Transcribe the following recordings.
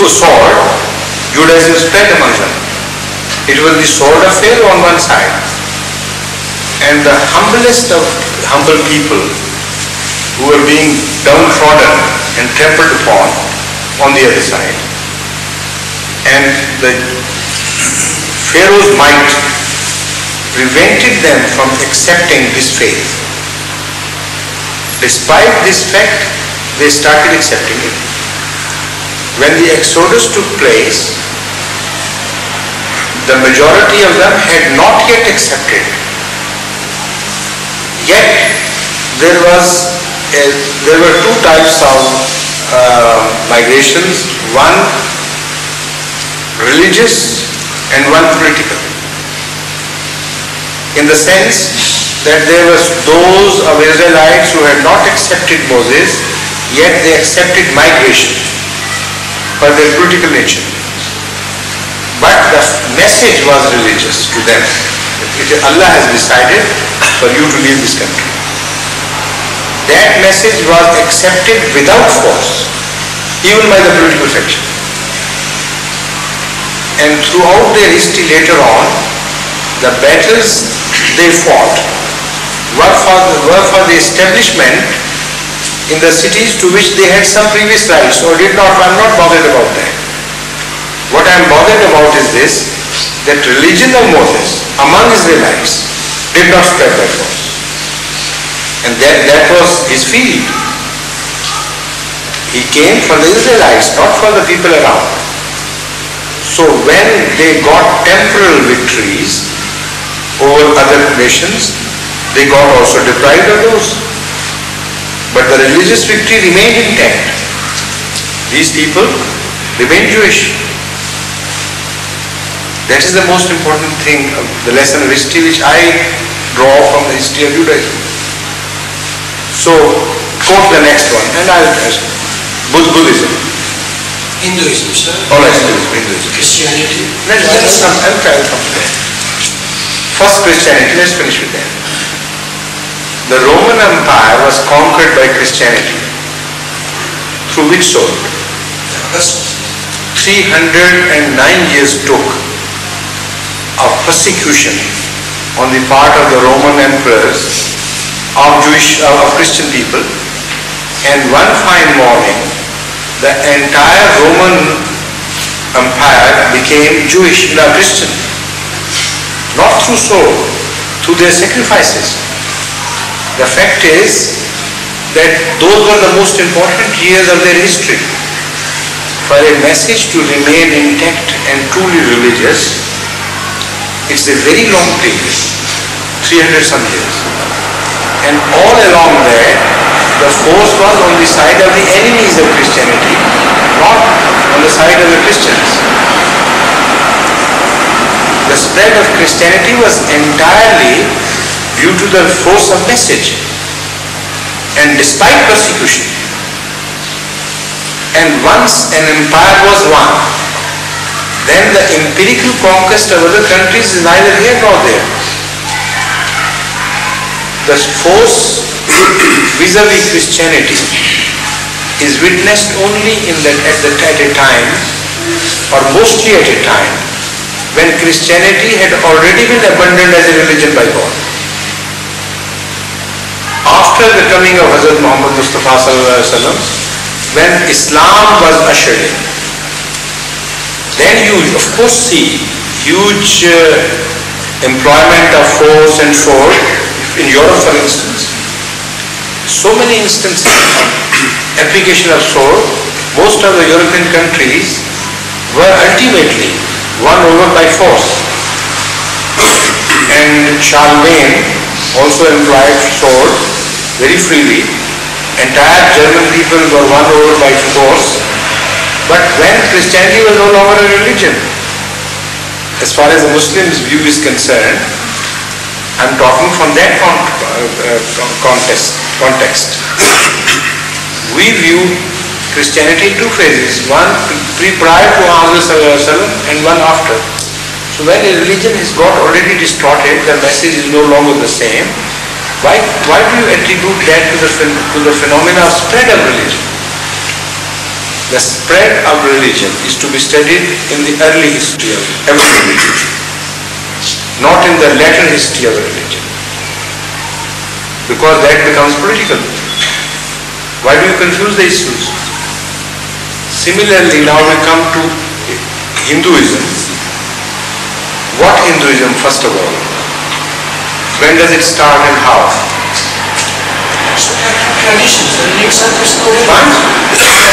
sword, Judaism spread among them. It was the sword of Pharaoh on one side, and the humblest of humble people who were being downtrodden and trampled upon on the other side. And the Pharaoh's might prevented them from accepting this faith. Despite this fact, they started accepting it. When the Exodus took place, the majority of them had not yet accepted. Yet there were two types of migrations, one religious and one political. In the sense that there was those of Israelites who had not accepted Moses, yet they accepted migration for their political nature. But the message was religious to them. Allah has decided for you to leave this country. That message was accepted without force, even by the political faction. And throughout their history later on, the battles they fought were for the establishment in the cities to which they had some previous rights or did not. I'm not bothered about that. What I'm bothered about is this, that religion of Moses among Israelites did not spread by force. And that was his field. He came for the Israelites, not for the people around. So when they got temporal victories over other nations, they got also deprived of those. But the religious victory remained intact. These people remained Jewish. That is the most important thing, the lesson of history which I draw from the history of Judaism. So, quote the next one, and I'll ask Buddhism. Hinduism, sir. Oh, Hinduism. Christianity. I'll come to that. First Christianity, let's finish with that. The Roman Empire was conquered by Christianity. Through which sword? 309 years took of persecution on the part of the Roman emperors of Christian people, and one fine morning the entire Roman Empire became Jewish, Christian. Not through sword, through their sacrifices. The fact is that those were the most important years of their history. For a message to remain intact and truly religious, it's a very long period, 300 some years. And all along there, the force was on the side of the enemies of Christianity, not on the side of the Christians. The spread of Christianity was entirely due to the force of message and despite persecution. And once an empire was won, then the empirical conquest of other countries is neither here nor there. The force vis-a-vis Christianity is witnessed only at a time, or mostly at a time, when Christianity had already been abandoned as a religion by God. After the coming of Hazrat Muhammad Mustafa sallallahu alaihi wasallam, when Islam was ushered in, then you of course see huge employment of force and sword. In Europe, for instance, so many instances of application of sword. Most of the European countries were ultimately won over by force. And Charlemagne also employed sword very freely. Entire German people were won over by force. But when Christianity was no longer a religion, as far as the Muslims' view is concerned, I'm talking from that context. We view Christianity in two phases, one prior to Muhammad and one after. So when a religion has got already distorted, the message is no longer the same. Why do you attribute that to the phenomena of spread of religion? The spread of religion is to be studied in the early history of every religion, not in the later history of a religion, because that becomes political. Why do you confuse the issues? Similarly, now we come to Hinduism. What Hinduism, first of all? When does it start and how? Traditions, and itself is not real.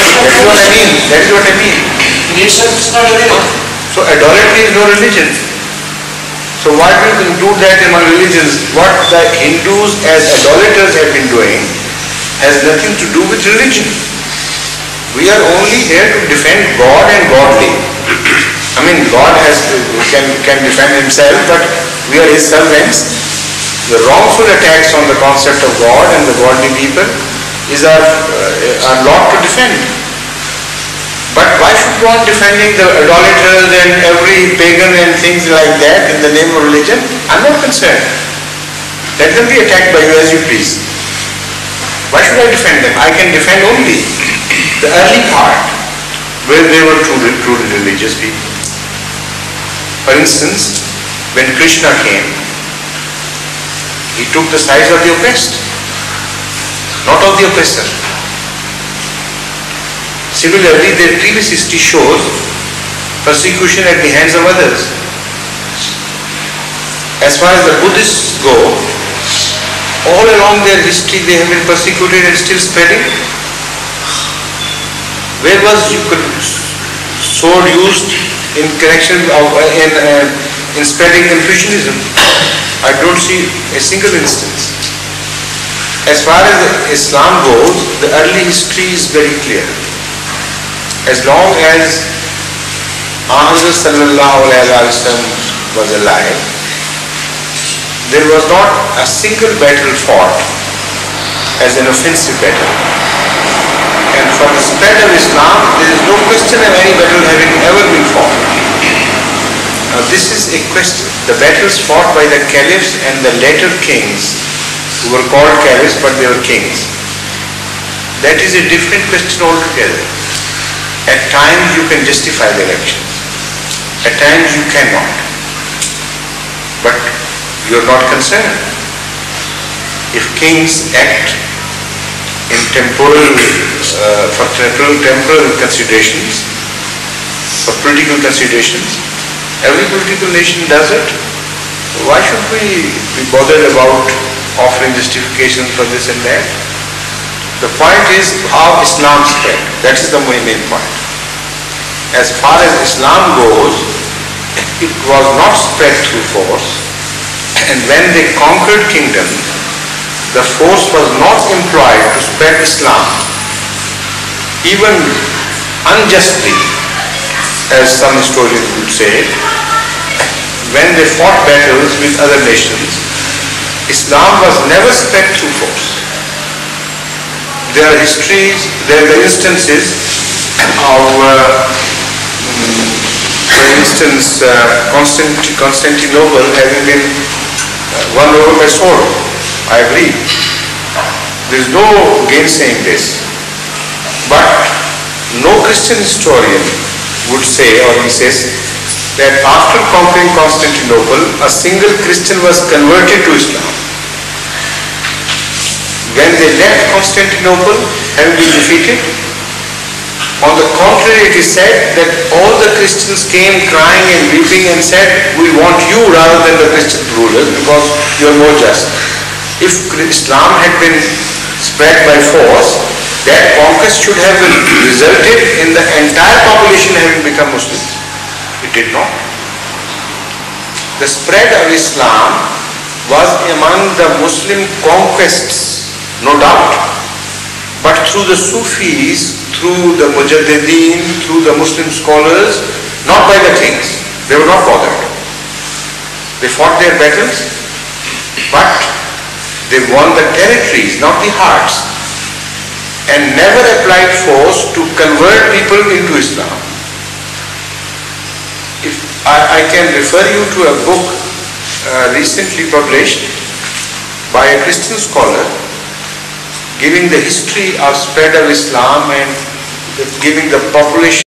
That is what I mean. That is what I mean. In itself is not real. So idolatry is no religion. So why do you include that among religions? What the Hindus as idolaters have been doing has nothing to do with religion. We are only here to defend God and godly. I mean, God can defend himself, but we are his servants. The wrongful attacks on the concept of God and the godly people is our lot to defend. But why should go on defending the idolaters and every pagan and things like that in the name of religion? I'm not concerned. Let them be attacked by you as you please. Why should I defend them? I can defend only the early part where they were truly religious people. For instance, when Krishna came, he took the sides of the oppressed, not of the oppressor. Similarly, their previous history shows persecution at the hands of others. As far as the Buddhists go, all along their history they have been persecuted and still spreading. Where was sword used in connection of in spreading Confucianism? I don't see a single instance. As far as Islam goes, the early history is very clear. As long as Muhammad sallallahu alaihi wasallam was alive, there was not a single battle fought as an offensive battle. And for the spread of Islam, there is no question of any battle having ever been fought. Now this is a question. The battles fought by the caliphs and the later kings, who were called caliphs but they were kings, that is a different question altogether. At times you can justify the elections, at times you cannot. But you are not concerned. If kings act in temporal considerations, for political considerations, every political nation does it. Why should we be bothered about offering justifications for this and that? The point is how Islam spread. That is the main point. As far as Islam goes, it was not spread through force. And when they conquered kingdoms, the force was not employed to spread Islam. Even unjustly, as some historians would say, when they fought battles with other nations, Islam was never spread through force. There are instances of, for instance, Constantinople having been won over by sword. I agree. There is no gainsaying this. But no Christian historian would say or insist that after conquering Constantinople, a single Christian was converted to Islam. When they left Constantinople, having been defeated, on the contrary, it is said that all the Christians came crying and weeping and said, we want you rather than the Christian rulers because you are more just. If Islam had been spread by force, that conquest should have resulted in the entire population having become Muslims. It did not. The spread of Islam was among the Muslim conquests, no doubt, but through the Sufis, through the Mujaddideen, through the Muslim scholars, not by the kings. They were not bothered. They fought their battles, but they won the territories, not the hearts, and never applied force to convert people into Islam. If I can refer you to a book recently published by a Christian scholar giving the history of spread of Islam and giving the population